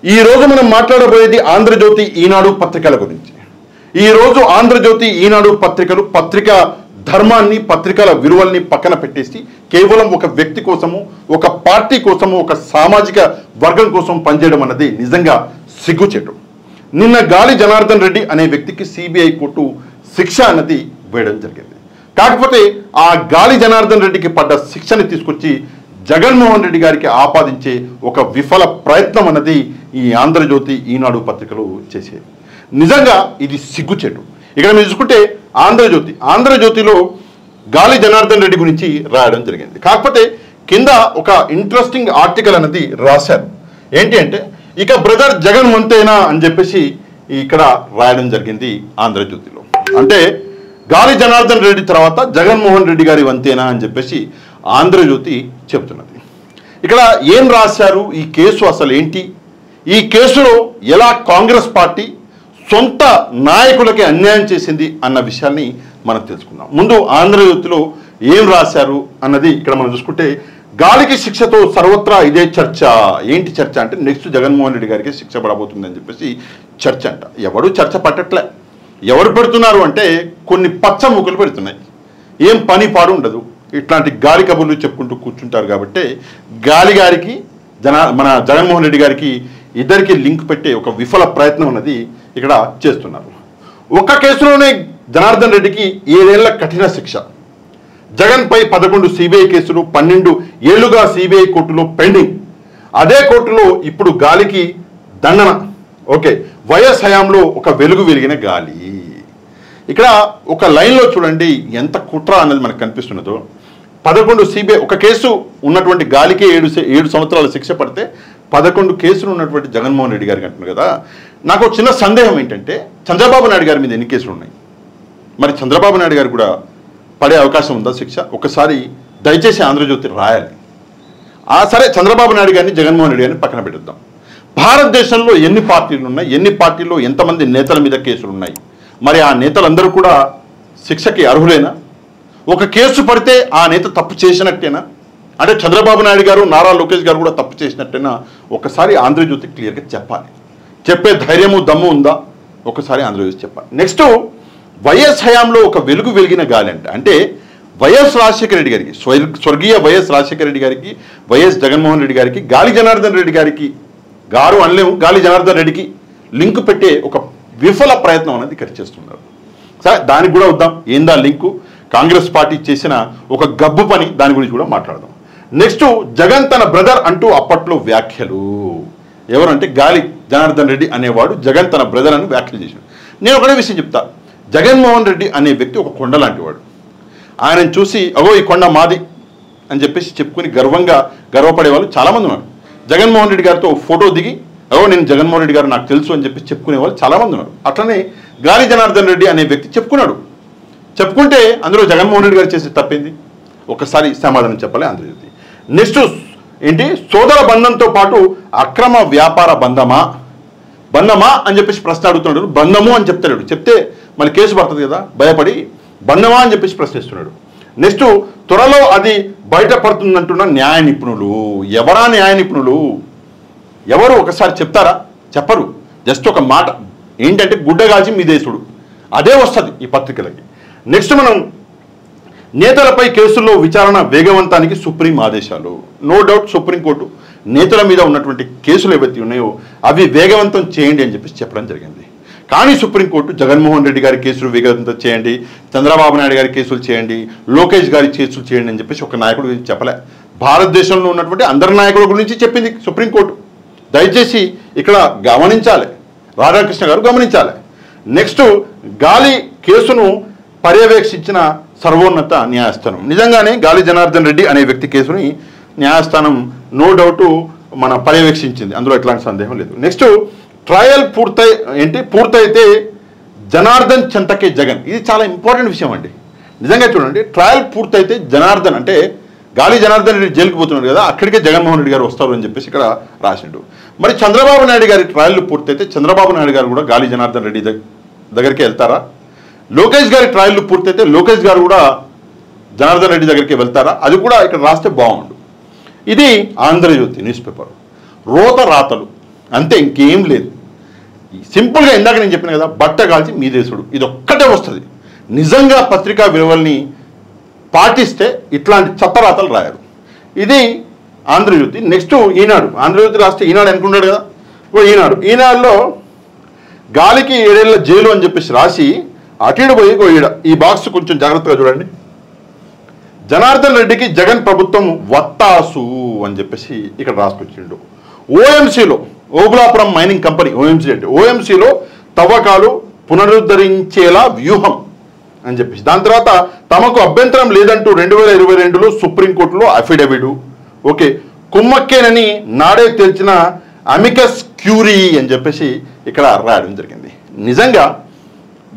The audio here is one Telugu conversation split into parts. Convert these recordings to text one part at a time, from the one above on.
ఈ రోజు మనం మాట్లాడబోయేది ఆంధ్రజ్యోతి ఈనాడు పత్రికల గురించి. ఈ రోజు ఆంధ్రజ్యోతి ఈనాడు పత్రికలు పత్రిక ధర్మాన్ని, పత్రికల విలువల్ని పక్కన పెట్టేసి కేవలం ఒక వ్యక్తి కోసము, ఒక పార్టీ కోసము, ఒక సామాజిక వర్గం కోసం పనిచేయడం అన్నది నిజంగా సిగ్గుచేటు. నిన్న గాలి జనార్దన్ రెడ్డి అనే వ్యక్తికి సిబిఐ కోర్టు శిక్ష అన్నది వేయడం జరిగింది. కాకపోతే ఆ గాలి జనార్దన్ రెడ్డికి పడ్డ శిక్షని తీసుకొచ్చి జగన్మోహన్ రెడ్డి గారికి ఆపాదించే ఒక విఫల ప్రయత్నం అన్నది ఈ ఆంధ్రజ్యోతి ఈనాడు పత్రికలు చేసేది. నిజంగా ఇది సిగ్గుచేటు. ఇక్కడ మీరు చూసుకుంటే ఆంధ్రజ్యోతిలో గాలి జనార్దన్ రెడ్డి గురించి రాయడం జరిగింది. కాకపోతే కింద ఒక ఇంట్రెస్టింగ్ ఆర్టికల్ అనేది రాశారు. ఏంటి అంటే, ఇక బ్రదర్ జగన్ వంతేనా అని చెప్పేసి ఇక్కడ రాయడం జరిగింది ఆంధ్రజ్యోతిలో. అంటే గాలి జనార్దన్ రెడ్డి తర్వాత జగన్మోహన్ రెడ్డి గారి వంతేనా అని చెప్పేసి ఆంధ్రజ్యోతి చెబుతున్నది. ఇక్కడ ఏం రాశారు, ఈ కేసు అసలు ఏంటి, ఈ కేసులో ఎలా కాంగ్రెస్ పార్టీ సొంత నాయకులకి అన్యాయం చేసింది అన్న విషయాన్ని మనం తెలుసుకుందాం. ముందు ఆంధ్రజ్యోతిలో ఏం రాశారు అన్నది ఇక్కడ మనం చూసుకుంటే, గాలికి శిక్షతో సర్వత్రా ఇదే చర్చ. ఏంటి చర్చ అంటే, నెక్స్ట్ జగన్మోహన్ రెడ్డి గారికి శిక్ష పడబోతుందని చెప్పేసి చర్చ అంట. ఎవరు చర్చ పట్టట్లే. ఎవరు పెడుతున్నారు అంటే కొన్ని పచ్చ ముక్కలు పెడుతున్నాయి. ఏం పని పాడు ఉండదు, ఇట్లాంటి గాలి కబుర్లు చెప్పుకుంటూ కూర్చుంటారు. కాబట్టి గాలి గారికి మన జగన్మోహన్ రెడ్డి గారికి ఇద్దరికి లింక్ పెట్టే ఒక విఫల ప్రయత్నం అన్నది ఇక్కడ చేస్తున్నారు. ఒక కేసులోనే జనార్దన్ రెడ్డికి 7 ఏళ్ల కఠిన శిక్ష. జగన్పై 11 సిబిఐ కేసులు, 12 ఏళ్లుగా సిబిఐ కోర్టులో పెండింగ్. అదే కోర్టులో ఇప్పుడు గాలికి దండన. ఓకే, వైఎస్ హయాంలో ఒక వెలుగు వెలిగిన గాలి. ఇక్కడ ఒక లైన్లో చూడండి ఎంత కుట్ర అనేది మనకు కనిపిస్తున్నదో. 11 సిబిఐ ఒక కేసు ఉన్నటువంటి గాలికి 7 సంవత్సరాల శిక్ష పడితే 11 కేసులు ఉన్నటువంటి జగన్మోహన్ రెడ్డి గారికి అంటున్నారు కదా. నాకు చిన్న సందేహం ఏంటంటే, చంద్రబాబు నాయుడు గారి మీద ఎన్ని కేసులు ఉన్నాయి? మరి చంద్రబాబు నాయుడు గారు కూడా పడే అవకాశం ఉందా శిక్ష? ఒకసారి దయచేసి ఆంధ్రజ్యోతి రాయాలి. సరే, చంద్రబాబు నాయుడు గారిని, జగన్మోహన్ రెడ్డి గారిని పక్కన పెట్టుద్దాం. భారతదేశంలో ఎన్ని పార్టీలు ఉన్నాయి, ఎన్ని పార్టీల్లో ఎంతమంది నేతల మీద కేసులు ఉన్నాయి? మరి ఆ నేతలందరూ కూడా శిక్షకి అర్హులేనా? ఒక కేసు పడితే ఆ నేత తప్పు చేసినట్టేనా? అంటే చంద్రబాబు నాయుడు గారు, నారా లోకేష్ గారు కూడా తప్పు చేసినట్టేనా? ఒకసారి ఆంధ్రజ్యోతి క్లియర్గా చెప్పాలి. చెప్పే ధైర్యము, దమ్ము ఉందా? ఒకసారి ఆంధ్రజ్యోతి చెప్పాలి. నెక్స్ట్, వైఎస్ హయాంలో ఒక వెలుగు వెలిగిన గాలి అంటే వైఎస్ రాజశేఖర రెడ్డి గారికి, స్వర్గీయ వైఎస్ రాజశేఖర రెడ్డి గారికి, వైఎస్ జగన్మోహన్ రెడ్డి గారికి, గాలి జనార్దన్ రెడ్డి గారికి, గారు అనలేము, గాలి జనార్దన్ రెడ్డికి లింక్ పెట్టే ఒక విఫల ప్రయత్నం అనేది ఇక్కడ చేస్తున్నారు. సరే, దానికి కూడా వద్దాం. ఏందా లింకు? కాంగ్రెస్ పార్టీ చేసిన ఒక గబ్బు పని, దాని గురించి కూడా మాట్లాడదాం. నెక్స్ట్, జగన్ తన బ్రదర్ అంటూ అప్పట్లో వ్యాఖ్యలు. ఎవరంటే గాలి జనార్దన్ రెడ్డి అనేవాడు జగన్ తన బ్రదర్ అని వ్యాఖ్యలు చేశాడు. నేను ఒకటే విషయం చెప్తా. జగన్మోహన్ రెడ్డి అనే వ్యక్తి ఒక కొండ లాంటి వాడు. ఆయనను చూసి అగో ఈ కొండ మాది అని చెప్పేసి చెప్పుకుని గర్వపడే వాళ్ళు చాలామంది ఉన్నారు. జగన్మోహన్ రెడ్డి గారితో ఫోటో దిగి అగో నేను జగన్మోహన్ రెడ్డి గారు నాకు తెలుసు అని చెప్పి చెప్పుకునే వాళ్ళు చాలామంది ఉన్నారు. అట్లనే గాలి జనార్దన్ రెడ్డి అనే వ్యక్తి చెప్పుకుంటే అందులో జగన్మోహన్ రెడ్డి గారు చేసే తప్పింది? ఒకసారి సమాధానం చెప్పాలి ఆంధ్రజ్యోతి. నెక్స్ట్ ఏంటి, సోదర బంధంతో పాటు అక్రమ వ్యాపార బంధమా అని చెప్పేసి ప్రశ్న అడుగుతున్నాడు. బంధము అని చెప్తే మళ్ళీ కేసు పడుతుంది కదా, భయపడి బంధమా అని చెప్పేసి ప్రశ్నిస్తున్నాడు. నెక్స్ట్, త్వరలో అది బయటపడుతుందంటున్న న్యాయ నిపుణులు. ఎవరా న్యాయ నిపుణులు? ఎవరు ఒకసారి చెప్తారా? చెప్పరు. జస్ట్ ఒక మాట ఏంటంటే గుడ్డగాల్చి మీ దేశుడు, అదే వస్తుంది ఈ పత్రికలకి. నెక్స్ట్, మనం నేతలపై కేసుల్లో విచారణ వేగవంతానికి సుప్రీం ఆదేశాలు. నో డౌట్ సుప్రీంకోర్టు నేతల మీద ఉన్నటువంటి కేసులు ఏవైతే ఉన్నాయో అవి వేగవంతం చేయండి అని చెప్పేసి చెప్పడం జరిగింది. కానీ సుప్రీంకోర్టు జగన్మోహన్ రెడ్డి గారి కేసులు వేగవంతం చేయండి, చంద్రబాబు నాయుడు గారి కేసులు చేయండి, లోకేష్ గారి కేసులు చేయండి అని చెప్పేసి ఒక నాయకుడి గురించి చెప్పలే. భారతదేశంలో ఉన్నటువంటి అందరి నాయకుల గురించి చెప్పింది సుప్రీంకోర్టు. దయచేసి ఇక్కడ గమనించాలి, రాధాకృష్ణ గారు గమనించాలి. నెక్స్ట్, గాలి కేసును పర్యవేక్షించిన సర్వోన్నత న్యాయస్థానం. నిజంగానే గాలి జనార్దన్ రెడ్డి అనే వ్యక్తి కేసుని న్యాయస్థానం నో డౌట్ పర్యవేక్షించింది, అందులో ఎట్లాంటి సందేహం లేదు. నెక్స్ట్, ట్రయల్ పూర్తయితే జనార్దన్ చెంతకే జగన్. ఇది చాలా ఇంపార్టెంట్ విషయం అండి. నిజంగా చూడండి, ట్రయల్ పూర్తయితే జనార్దన్ అంటే గాలి జనార్దన్ రెడ్డి జైలుకి పోతున్నాడు కదా, అక్కడికే జగన్మోహన్ రెడ్డి గారు వస్తారు అని చెప్పేసి ఇక్కడ రాసిండు. మరి చంద్రబాబు నాయుడు గారి ట్రయల్ పూర్తయితే చంద్రబాబు నాయుడు గారు కూడా గాలి జనార్దన్ రెడ్డి దగ్గరికి వెళ్తారా? లోకేష్ గారి ట్రయల్ పూర్తయితే లోకేష్ గారు కూడా జనార్దన్ రెడ్డి దగ్గరికి వెళ్తారా? అది కూడా ఇక్కడ రాస్తే బాగుండు. ఇది ఆంధ్రజ్యోతి న్యూస్ పేపర్. రోత రాతలు అంతే, ఇంకేం లేదు. సింపుల్గా ఇందాక నేను చెప్పిన కదా, బట్ట కాల్చి మీదేశుడు, ఇది ఒక్కటే వస్తుంది. నిజంగా పత్రికా విలువల్ని పాటిస్తే ఇట్లాంటి చత్తరాతలు రాయరు. ఇది ఆంధ్రజ్యోతి. నెక్స్ట్ ఈనాడు. ఆంధ్రజ్యోతి రాస్తే ఈనాడు అనుకుంటాడు కదా, ఈనాడులో గాలికి 7 ఏళ్ల జైలు అని చెప్పేసి రాసి అటు పోయి ఈ బాక్స్ కొంచెం జాగ్రత్తగా చూడండి. జనార్దన్ రెడ్డికి జగన్ ప్రభుత్వం వత్తాసు అని చెప్పేసి ఇక్కడ రాసుకొచ్చిండు. ఓఎంసీలో, ఓబులాపురం మైనింగ్ కంపెనీ, ఓఎంసీ అంటే ఓఎంసీలో తవ్వకాలు పునరుద్ధరించేలా వ్యూహం అని చెప్పేసి, దాని తర్వాత తమకు అభ్యంతరం లేదంటూ 2022లో సుప్రీంకోర్టులో అఫిడవిట్. ఓకే, కుమ్మక్కేనని నాడే తెలిసిన అమికస్ క్యూరీ అని చెప్పేసి ఇక్కడ రాయడం జరిగింది. నిజంగా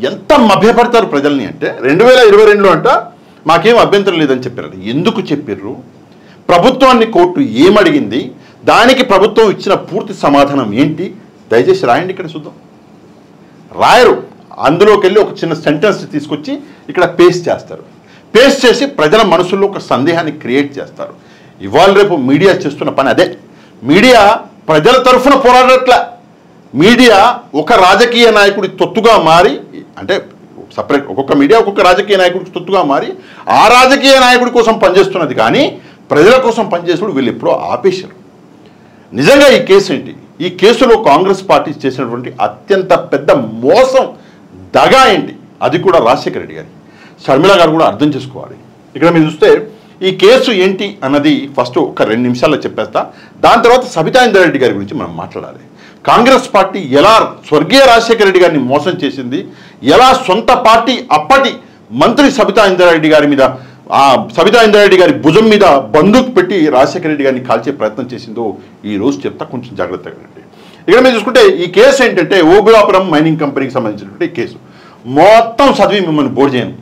ఎంత మభ్యపడతారు ప్రజల్ని అంటే, 2022లో అంట మాకేం అభ్యంతరం లేదని చెప్పారు. ఎందుకు చెప్పారు? ప్రభుత్వాన్ని కోర్టు ఏమడిగింది, దానికి ప్రభుత్వం ఇచ్చిన పూర్తి సమాధానం ఏంటి? దయచేసి రాయండి, ఇక్కడ చూద్దాం. రాయరు. అందులోకి వెళ్ళి ఒక చిన్న సెంటెన్స్ తీసుకొచ్చి ఇక్కడ పేస్ట్ చేస్తారు. పేస్ట్ చేసి ప్రజల మనసుల్లో ఒక సందేహాన్ని క్రియేట్ చేస్తారు. ఇవాళ రేపు మీడియా చేస్తున్న పని అదే. మీడియా ప్రజల తరఫున పోరాడట్ల. మీడియా ఒక రాజకీయ నాయకుడి తొత్తుగా మారి, అంటే సపరేట్ ఒక్కొక్క మీడియా ఒక్కొక్క రాజకీయ నాయకుడికి తొత్తుగా మారి ఆ రాజకీయ నాయకుడి కోసం పనిచేస్తున్నది, కానీ ప్రజల కోసం పనిచేసుడు వీళ్ళు ఎప్పుడో ఆపేశారు. నిజంగా ఈ కేసు ఏంటి? ఈ కేసులో కాంగ్రెస్ పార్టీ చేసినటువంటి అత్యంత పెద్ద మోసం, దగా ఏంటి? అది కూడా రాజశేఖర రెడ్డి గారి, షర్మిల గారు కూడా అర్థం చేసుకోవాలి. ఇక్కడ మీరు చూస్తే ఈ కేసు ఏంటి అన్నది ఫస్ట్ ఒక 2 నిమిషాల్లో చెప్పేస్తా. దాని తర్వాత సబితా ఇంద్రారెడ్డి గారి గురించి మనం మాట్లాడాలి. కాంగ్రెస్ పార్టీ ఎలా స్వర్గీయ రాజశేఖర రెడ్డి గారిని మోసం చేసింది, ఎలా సొంత పార్టీ అప్పటి మంత్రి సబితా ఇంద్రారెడ్డి గారి మీద, సబితా ఇంద్రారెడ్డి గారి భుజం మీద బందూక్ పెట్టి రాజశేఖర రెడ్డి గారిని కాల్చే ప్రయత్నం చేసిందో ఈ రోజు చెప్తా, కొంచెం జాగ్రత్తగా ఉండండి. ఇక్కడ మీరు చూసుకుంటే ఈ కేసు ఏంటంటే ఓబులాపురం మైనింగ్ కంపెనీకి సంబంధించినటువంటి కేసు. మొత్తం చదివి మిమ్మల్ని బోర్డు చేయను,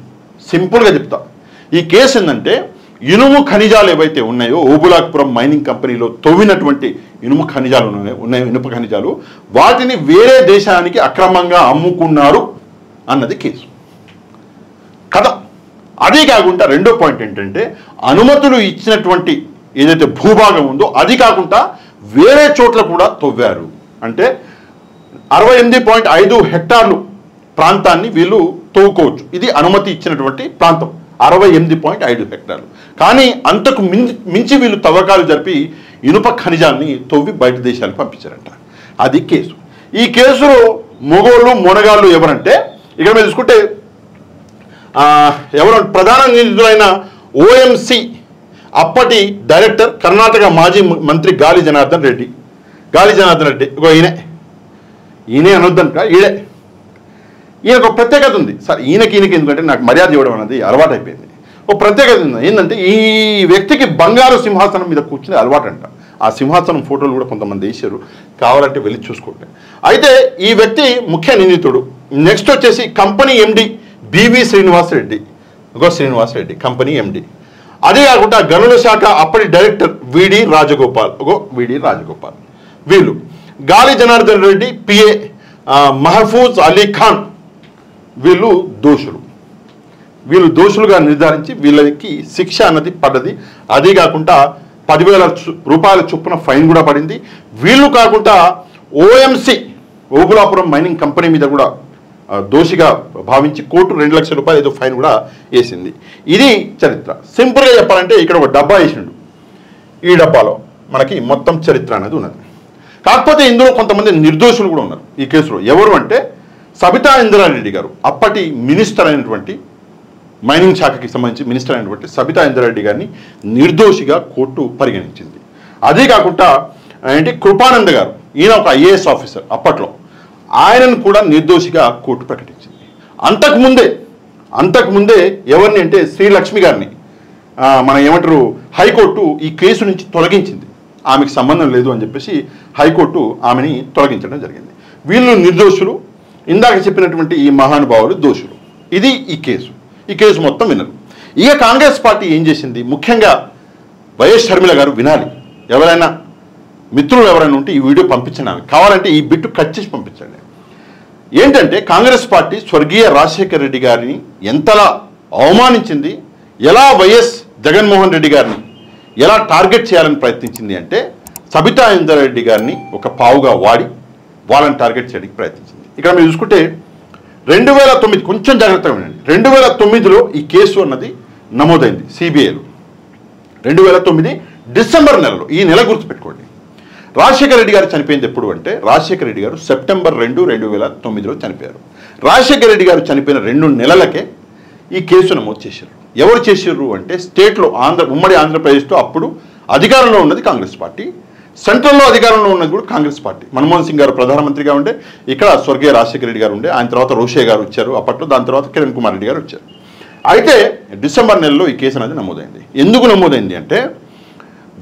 సింపుల్గా చెప్తా. ఈ కేసు ఏంటంటే, ఇనుము ఖనిజాలు ఏవైతే ఉన్నాయో ఓబులాపురం మైనింగ్ కంపెనీలో తవ్వినటువంటి ఇనుము ఖనిజాలు ఉన్నాయో, ఇనుప ఖనిజాలు, వాటిని వేరే దేశానికి అక్రమంగా అమ్ముకున్నారు అన్నది కేసు కథ. అదే కాకుండా రెండో పాయింట్ ఏంటంటే, అనుమతులు ఇచ్చినటువంటి ఏదైతే భూభాగం ఉందో అది కాకుండా వేరే చోట్ల కూడా తవ్వారు. అంటే 68.5 హెక్టార్లు ప్రాంతాన్ని వీళ్ళు తవ్వుకోవచ్చు. ఇది అనుమతి ఇచ్చినటువంటి ప్రాంతం 68.5 హెక్టార్లు. కానీ అంతకు మించి వీళ్ళు తవ్వకాలు జరిపి ఇనుప ఖనిజాన్ని తవ్వి బయట దేశాలకు పంపించారంట. అది కేసు. ఈ కేసులో మొగోళ్ళు మొనగాళ్ళు ఎవరంటే, ఇక్కడ మీరు చూసుకుంటే ఎవరు ప్రధాన నిందితులైన ఓఎంసీ అప్పటి డైరెక్టర్ కర్ణాటక మాజీ మంత్రి గాలి జనార్దన్ రెడ్డి. ఈయనే అనొద్దంట, ఈయనకు ఒక ప్రత్యేకత ఉంది సార్. ఈయనకి ఎందుకంటే నాకు మర్యాద ఇవ్వడం అనేది అలవాటు అయిపోయింది. ఒక ప్రత్యేకత ఉంది ఏంటంటే, ఈ వ్యక్తికి బంగారు సింహాసనం మీద కూర్చునే అలవాటు అంట. ఆ సింహాసనం ఫోటోలు కూడా కొంతమంది వేసారు, కావాలంటే వెళ్ళి చూసుకోండి. అయితే ఈ వ్యక్తి ముఖ్య నిందితుడు. నెక్స్ట్ వచ్చేసి company MD BV Srinivasa Reddy company MD. అదే కాకుండా గనుల శాఖ అప్పటి డైరెక్టర్ విడి రాజగోపాల్. వీళ్ళు గాలి జనార్దన్ రెడ్డి పిఏ మహఫూజ్ అలీ ఖాన్, వీళ్ళు దోషులుగా నిర్ధారించి వీళ్ళకి శిక్ష అన్నది పడ్డది. అదే కాకుండా 10,000 రూపాయల చొప్పున ఫైన్ కూడా పడింది. వీళ్ళు కాకుండా ఓఎంసీ ఓబులాపురం మైనింగ్ కంపెనీ మీద కూడా దోషిగా భావించి కోర్టు 2 లక్షల రూపాయలు ఏదో ఫైన్ కూడా వేసింది. ఇది చరిత్ర. సింపుల్గా చెప్పాలంటే ఇక్కడ ఒక డబ్బా వేసిండు. ఈ డబ్బాలో మనకి మొత్తం చరిత్ర అనేది ఉన్నది. కాకపోతే ఇందులో కొంతమంది నిర్దోషులు కూడా ఉన్నారు ఈ కేసులో. ఎవరు అంటే, సబితా ఇంద్రారెడ్డి గారు, అప్పటి మినిస్టర్ అయినటువంటి, మైనింగ్ శాఖకి సంబంధించి మినిస్టర్ అయినటువంటి సబితా ఇంద్రారెడ్డి గారిని నిర్దోషిగా కోర్టు పరిగణించింది. అదే కాకుండా కృపానంద్ గారు, ఈయన ఒక ఐఏఎస్ ఆఫీసర్ అప్పట్లో, ఆయనను కూడా నిర్దోషిగా కోర్టు ప్రకటించింది. అంతకుముందే ఎవరిని అంటే శ్రీలక్ష్మి గారిని హైకోర్టు ఈ కేసు నుంచి తొలగించింది. ఆమెకు సంబంధం లేదు అని చెప్పేసి హైకోర్టు ఆమెని తొలగించడం జరిగింది. వీళ్ళు నిర్దోషులు, ఇందాక చెప్పినటువంటి ఈ మహానుభావులు దోషులు. ఇది ఈ కేసు మొత్తం వినరు. ఇక కాంగ్రెస్ పార్టీ ఏం చేసింది, ముఖ్యంగా వైఎస్ షర్మిల గారు వినాలి. ఎవరైనా మిత్రులు ఎవరైనా ఉంటే ఈ వీడియో పంపించండి, ఆమె కావాలంటే ఈ బిట్టు కట్ చేసి పంపించండి. ఏంటంటే, కాంగ్రెస్ పార్టీ స్వర్గీయ రాజశేఖర రెడ్డి గారిని ఎంతలా అవమానించింది, ఎలా వైఎస్ జగన్మోహన్ రెడ్డి గారిని ఎలా టార్గెట్ చేయాలని ప్రయత్నించింది అంటే, సబితా ఇంద్రారెడ్డి గారిని ఒక పావుగా వాడి వాళ్ళని టార్గెట్ చేయడానికి ప్రయత్నించింది. ఇక్కడ మీరు చూసుకుంటే 2009 కొంచెం జాగ్రత్తగా వినండి. 2009లో ఈ కేసు అన్నది నమోదైంది సిబిఐలో. 2009 డిసెంబర్ నెలలో, ఈ నెల గుర్తుపెట్టుకోండి. రాజశేఖర రెడ్డి గారు చనిపోయింది ఎప్పుడు అంటే, రాజశేఖర రెడ్డి గారు సెప్టెంబర్ 2, 2009లో చనిపోయారు. రాజశేఖర రెడ్డి గారు చనిపోయిన 2 నెలలకే ఈ కేసు నమోదు చేశారు. ఎవరు చేశారు అంటే, స్టేట్లో ఉమ్మడి ఆంధ్రప్రదేశ్లో అప్పుడు అధికారంలో ఉన్నది కాంగ్రెస్ పార్టీ, సెంట్రల్లో అధికారంలో ఉన్నది కూడా కాంగ్రెస్ పార్టీ. మన్మోహన్ సింగ్ గారు ప్రధానమంత్రిగా ఉండే, ఇక్కడ స్వర్గీయ రాజశేఖర రెడ్డి గారు ఉండే, ఆయన తర్వాత రోషే గారు వచ్చారు అప్పట్లో, దాని తర్వాత కిరణ్ కుమార్ రెడ్డి గారు వచ్చారు. అయితే డిసెంబర్ నెలలో ఈ కేసు అనేది నమోదైంది. ఎందుకు నమోదైంది అంటే,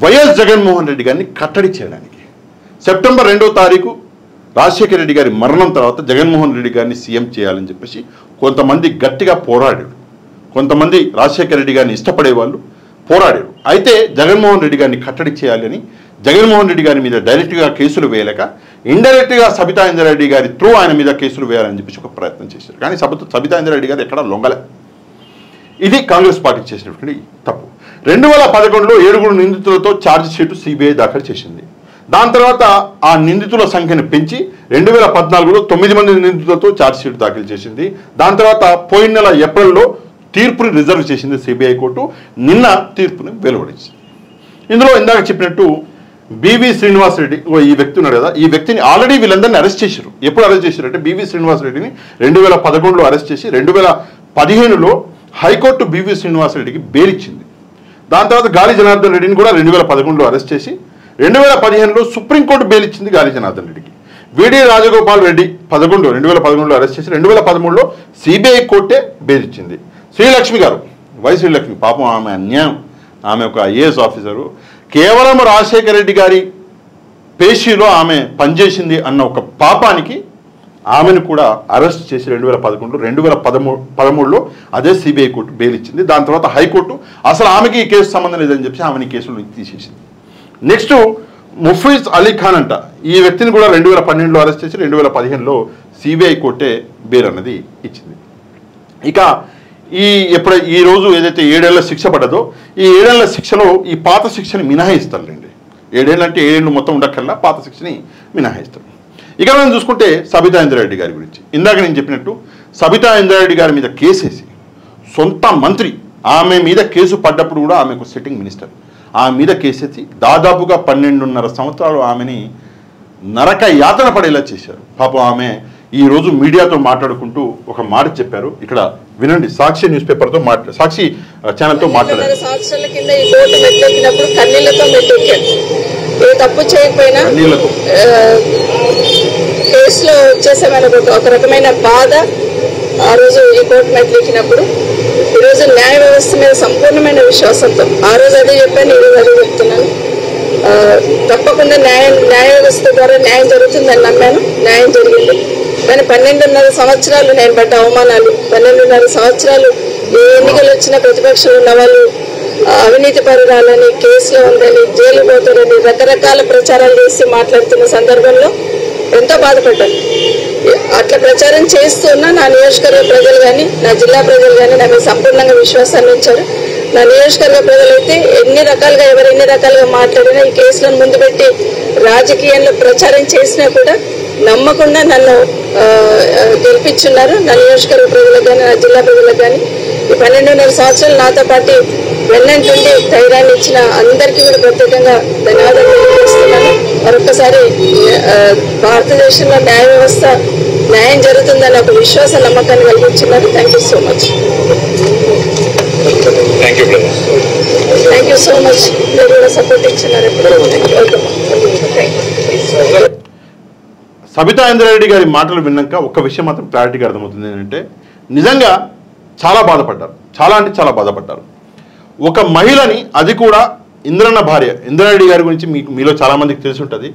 వైఎస్ జగన్మోహన్ రెడ్డి గారిని కట్టడి చేయడానికి. సెప్టెంబర్ 2వ తారీఖు రాజశేఖర రెడ్డి గారి మరణం తర్వాత జగన్మోహన్ రెడ్డి గారిని సీఎం చేయాలని చెప్పేసి కొంతమంది గట్టిగా పోరాడారు. కొంతమంది రాజశేఖర రెడ్డి గారిని ఇష్టపడే వాళ్ళు పోరాడారు. అయితే జగన్మోహన్ రెడ్డి గారిని కట్టడి చేయాలని జగన్మోహన్ రెడ్డి గారి మీద డైరెక్ట్గా కేసులు వేయలేక ఇండైరెక్ట్గా సబితా ఇంద్రారెడ్డి గారి త్రూ ఆయన మీద కేసులు వేయాలని చెప్పేసి ఒక ప్రయత్నం చేశారు. కానీ సబితా ఇంద్రారెడ్డి గారు ఎక్కడా లొంగలే. ఇది కాంగ్రెస్ పార్టీ చేసినటువంటి తప్పు. 2011లో 7 నిందితులతో ఛార్జ్ షీట్ సిబిఐ దాఖలు చేసింది. దాని తర్వాత ఆ నిందితుల సంఖ్యను పెంచి 2014లో 9 మంది నిందితులతో ఛార్జ్ షీట్ దాఖలు చేసింది. దాని తర్వాత పోయిన నెల ఏప్రిల్లో తీర్పుని రిజర్వ్ చేసింది సిబిఐ కోర్టు. నిన్న తీర్పుని వెలువడించింది. ఇందులో ఇందాక చెప్పినట్టు బివి శ్రీనివాస్ రెడ్డి ఈ వ్యక్తి ఉన్నాడు కదా, ఈ వ్యక్తిని ఆల్రెడీ వీళ్ళందరినీ అరెస్ట్ చేశారు. ఎప్పుడు అరెస్ట్ చేశారు అంటే, బివి శ్రీనివాస్ రెడ్డిని 2011లో అరెస్ట్ చేసి 2015లో హైకోర్టు బివి శ్రీనివాస్ రెడ్డికి బెయిల్ ఇచ్చింది. దాని తర్వాత గాలి జనార్దన్ రెడ్డిని కూడా 2011లో అరెస్ట్ చేసి 2015లో సుప్రీంకోర్టు బెయిల్ ఇచ్చింది గాలి జనార్దన్ రెడ్డికి. విడి రాజగోపాల్ రెడ్డి 2011లో అరెస్ట్ చేసి 2013లో సిబిఐ కోర్టే బెయిల్ ఇచ్చింది. శ్రీలక్ష్మి గారు, వై శ్రీలక్ష్మి, పాపం ఆమె అన్యాయం. ఆమె ఒక ఐఏఎస్ ఆఫీసరు, కేవలం రాజశేఖర రెడ్డి గారి పేషీలో ఆమె పనిచేసింది అన్న ఒక పాపానికి ఆమెను కూడా అరెస్ట్ చేసి 2011లో 2013లో అదే సిబిఐ కోర్టు బెయిల్ ఇచ్చింది. దాని తర్వాత హైకోర్టు అసలు ఆమెకి ఈ కేసు సంబంధం లేదని చెప్పి ఆమెని కేసులు తీసేసింది. నెక్స్ట్ ముఫీజ్ అలీ ఖాన్ అంట, ఈ వ్యక్తిని కూడా 2012లో అరెస్ట్ చేసి 2015లో సిబిఐ కోర్టే బెయిల్ అన్నది ఇచ్చింది. ఇక ఈ రోజు ఏదైతే 7 ఏళ్ల శిక్ష పడ్డదో, ఈ 7 ఏళ్ల శిక్షలో ఈ పాత శిక్షని మినహాయిస్తారులేండి. 7 ఏళ్ళు అంటే 7 ఏళ్ళు మొత్తం ఉండక్కర్లా, పాత శిక్షని మినహాయిస్తారు. ఇక మనం చూసుకుంటే సబితా ఇంద్రారెడ్డి గారి గురించి ఇందాక నేను చెప్పినట్టు, సబితా ఇంద్రారెడ్డి గారి మీద కేసేసి సొంత మంత్రి ఆమె మీద కేసు పడ్డప్పుడు కూడా ఆమెకు సిట్టింగ్ మినిస్టర్ ఆమె మీద కేసేసి దాదాపుగా 12.5 సంవత్సరాలు ఆమెని నరక యాతన పడేలా చేశారు. పాపం ఆమె ఈరోజు మీడియాతో మాట్లాడుకుంటూ ఒక మాట చెప్పారు. ఇక్కడ వినండి. సాక్షి న్యూస్ పేపర్తో సాక్షి ఛానల్తో మాట్లాడారు. సంవత్సరాల కింద ఈ కోర్టు మెట్లెక్కినప్పుడు కన్నీళ్లతో మెట్లెక్కాను. ఏ తప్పు చేయకపోయినా కేసులో వచ్చేసామని ఒక రకమైన బాధ ఆ రోజు ఈ కోర్టు మెట్లెక్కినప్పుడు. ఈరోజు న్యాయ వ్యవస్థ మీద సంపూర్ణమైన విశ్వాసంతో, ఆ రోజు అదే చెప్పాను, ఈరోజు అదే చెప్తున్నాను, తప్పకుండా న్యాయ వ్యవస్థ ద్వారా న్యాయం జరుగుతుందని నమ్మాను. న్యాయం జరిగింది. కానీ 12.5 సంవత్సరాలు నేను పడ్డ అవమానాలు, 12.5 సంవత్సరాలు ఏ ఎన్నికలు వచ్చినా ప్రతిపక్షంలో ఉన్న వాళ్ళు అవినీతి పరురాలని, కేసులో ఉందని, జైలు పోతారని రకరకాల ప్రచారాలు చేసి మాట్లాడుతున్న సందర్భంలో ఎంతో బాధపడ్డాను. అట్లా ప్రచారం చేస్తున్నా నా నియోజకవర్గ ప్రజలు కానీ, నా జిల్లా ప్రజలు కానీ నా మీద సంపూర్ణంగా విశ్వాసాన్ని ఉంచారు. నా నియోజకవర్గ ప్రజలైతే ఎన్ని రకాలుగా ఎవరు ఎన్ని రకాలుగా మాట్లాడినా, ఈ కేసులను ముందు పెట్టి రాజకీయంలో ప్రచారం చేసినా కూడా నమ్మకుండా నన్ను గెలిపించున్నారు. నా నియోజకవర్గ ప్రజలకు కానీ, నా జిల్లా ప్రజలకు కానీ, ఈ 12.5 సంవత్సరాలు నాతో పాటు వెన్నంటుండి ధైర్యాన్ని ఇచ్చిన అందరికీ కూడా ప్రత్యేకంగా ధన్యవాదాలు తెలియజేస్తున్నాను. మరొకసారి భారతదేశంలో న్యాయ వ్యవస్థ న్యాయం జరుగుతుందని ఒక విశ్వాస నమ్మకాన్ని కలిగించున్నారు. Thank you so much. Thank you so much. మీరు కూడా సపోర్ట్ ఇచ్చినారు. సబితా ఇంద్రారెడ్డి గారి మాటలు విన్నాక ఒక్క విషయం మాత్రం క్లారిటీగా అర్థమవుతుంది ఏంటంటే, నిజంగా చాలా బాధపడ్డారు. చాలా అంటే చాలా బాధపడ్డారు. ఒక మహిళని, అది కూడా ఇంద్రన్న భార్య, ఇంద్రారెడ్డి గారి గురించి మీలో చాలామందికి తెలిసి ఉంటుంది.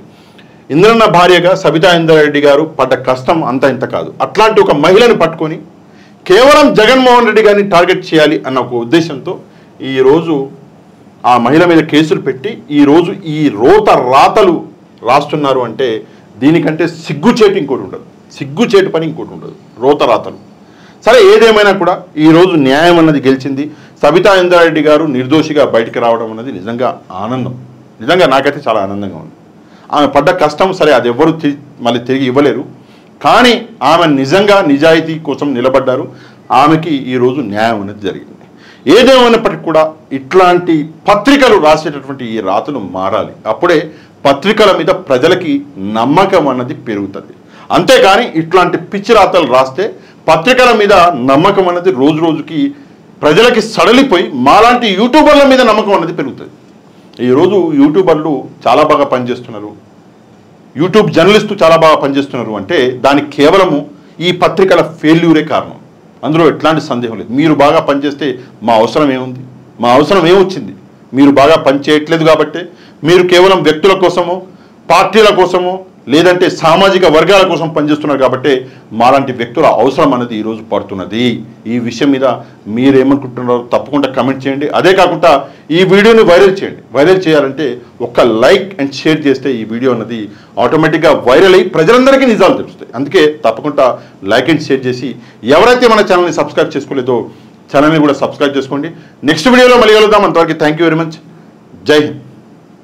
ఇంద్రన్న భార్యగా సబితా ఇంద్రారెడ్డి గారు పడ్డ కష్టం అంత ఇంత కాదు. అట్లాంటి ఒక మహిళని పట్టుకొని కేవలం జగన్మోహన్ రెడ్డి గారిని టార్గెట్ చేయాలి అన్న ఒక ఉద్దేశంతో ఈరోజు ఆ మహిళ మీద కేసులు పెట్టి ఈరోజు ఈ రాతలు రాస్తున్నారు అంటే, దీనికంటే సిగ్గుచేటు ఇంకోటి ఉండదు. సిగ్గుచేటు పని ఇంకోటి ఉండదు. రాతలు. సరే, ఏదేమైనా కూడా ఈరోజు న్యాయం అన్నది గెలిచింది. సబితా ఇంద్రారెడ్డి గారు నిర్దోషిగా బయటికి రావడం అన్నది నిజంగా ఆనందం. నిజంగా నాకైతే చాలా ఆనందంగా ఉంది. ఆమె పడ్డ కష్టం సరే అది ఎవరు మళ్ళీ తిరిగి ఇవ్వలేరు. కానీ ఆమె నిజంగా నిజాయితీ కోసం నిలబడ్డారు. ఆమెకి ఈరోజు న్యాయం అనేది జరిగింది. ఏదేమైనప్పటికీ కూడా ఇట్లాంటి పత్రికలు రాసేటటువంటి ఈ రాతలు మారాలి. అప్పుడే పత్రికల మీద ప్రజలకి నమ్మకం అన్నది పెరుగుతుంది. అంతేకాని ఇట్లాంటి పిచ్చి రాతలు రాస్తే పత్రికల మీద నమ్మకం అనేది రోజు రోజుకి ప్రజలకి సడలిపోయి మాలాంటి యూట్యూబర్ల మీద నమ్మకం అనేది పెరుగుతుంది. ఈరోజు యూట్యూబర్లు చాలా బాగా పనిచేస్తున్నారు, యూట్యూబ్ జర్నలిస్టు చాలా బాగా పనిచేస్తున్నారు అంటే దానికి కేవలము ఈ పత్రికల ఫెయిల్యూరే కారణం. అందులో ఎట్లాంటి సందేహం లేదు. మీరు బాగా పనిచేస్తే మా అవసరం ఏముంది? మా అవసరం ఏమొచ్చింది? మీరు బాగా పనిచేయట్లేదు కాబట్టి, మీరు కేవలం వ్యక్తుల కోసమో పార్టీల కోసమో లేదంటే సామాజిక వర్గాల కోసం పనిచేస్తున్నారు కాబట్టి మాలాంటి వ్యక్తుల అవసరం అనేది ఈరోజు పడుతున్నది. ఈ విషయం మీద మీరేమనుకుంటున్నారో తప్పకుండా కమెంట్ చేయండి. అదే కాకుండా ఈ వీడియోని వైరల్ చేయండి. వైరల్ చేయాలంటే ఒక్క లైక్ అండ్ షేర్ చేస్తే ఈ వీడియో అన్నది ఆటోమేటిక్గా వైరల్ అయ్యి ప్రజలందరికీ నిజాలు తెలుస్తాయి. అందుకే తప్పకుండా లైక్ అండ్ షేర్ చేసి ఎవరైతే మన ఛానల్ని సబ్స్క్రైబ్ చేసుకోలేదో ఛానల్ని కూడా సబ్స్క్రైబ్ చేసుకోండి. నెక్స్ట్ వీడియోలో మళ్ళీ కలుద్దాం. అంతవరకు థ్యాంక్ యూ వెరీ మచ్. జై హింద్.